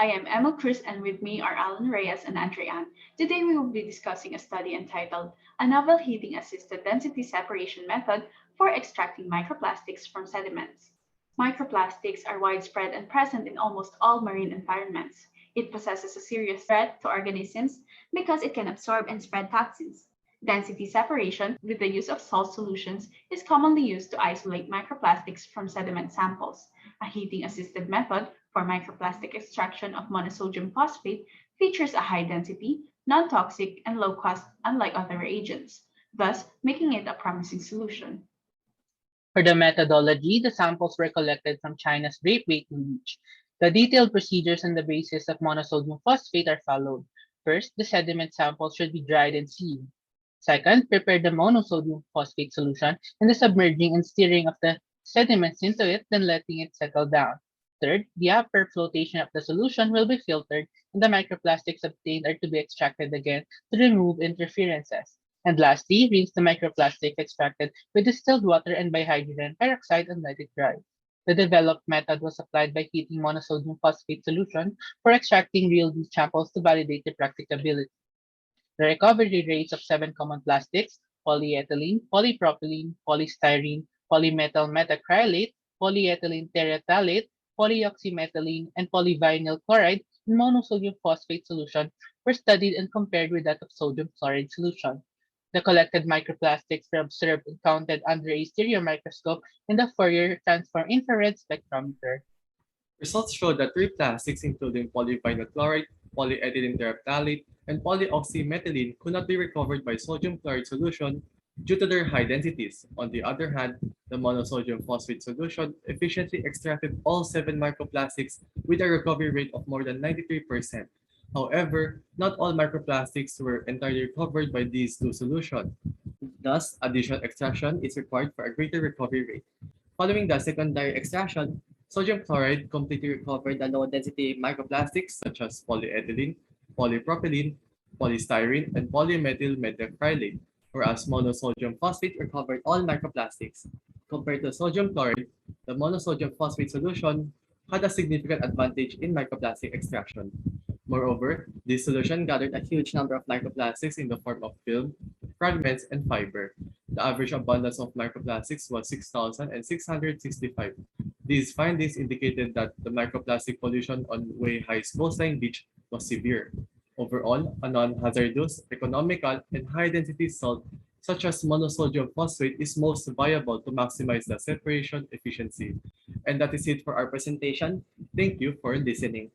I am Emille Cruz, and with me are Allen Reyes and Andrei Ang. Today we will be discussing a study entitled A Novel Heating-Assisted Density Separation Method for Extracting Microplastics from Sediments. Microplastics are widespread and present in almost all marine environments. It possesses a serious threat to organisms because it can absorb and spread toxins. Density separation, with the use of salt solutions, is commonly used to isolate microplastics from sediment samples. A heating-assisted method for microplastic extraction of monosodium phosphate features a high density, non-toxic, and low cost, unlike other reagents, thus making it a promising solution. For the methodology, the samples were collected from China's Great Basin Beach. The detailed procedures on the basis of monosodium phosphate are followed. First, the sediment samples should be dried and sealed. Second, prepare the monosodium phosphate solution in the submerging and stirring of the sediments into it, then letting it settle down. Third, the upper flotation of the solution will be filtered and the microplastics obtained are to be extracted again to remove interferences. And lastly, rinse the microplastic extracted with distilled water and by hydrogen peroxide and let it dry. The developed method was applied by heating monosodium phosphate solution for extracting real beach samples to validate the practicability. The recovery rates of seven common plastics, polyethylene, polypropylene, polystyrene, polymethyl methacrylate, polyethylene terephthalate, polyoxymethylene, and polyvinyl chloride in monosodium phosphate solution were studied and compared with that of sodium chloride solution. The collected microplastics were observed and counted under a stereo microscope in the Fourier transform infrared spectrometer. Results showed that three plastics, including polyvinyl chloride, polyethylene terephthalate, and polyoxymethylene, could not be recovered by sodium chloride solution due to their high densities. On the other hand, the monosodium phosphate solution efficiently extracted all seven microplastics with a recovery rate of more than 93%. However, not all microplastics were entirely recovered by these two solutions. Thus, additional extraction is required for a greater recovery rate. Following the secondary extraction, sodium chloride completely recovered the low-density microplastics such as polyethylene, polypropylene, polystyrene, and polymethyl methacrylate, whereas monosodium phosphate recovered all microplastics. Compared to sodium chloride, the monosodium phosphate solution had a significant advantage in microplastic extraction. Moreover, this solution gathered a huge number of microplastics in the form of film, fragments, and fiber. The average abundance of microplastics was 6,665. These findings indicated that the microplastic pollution on Weihai's coastline beach was severe. Overall, a non-hazardous, economical, and high-density salt such as monosodium phosphate is most viable to maximize the separation efficiency. And that is it for our presentation. Thank you for listening.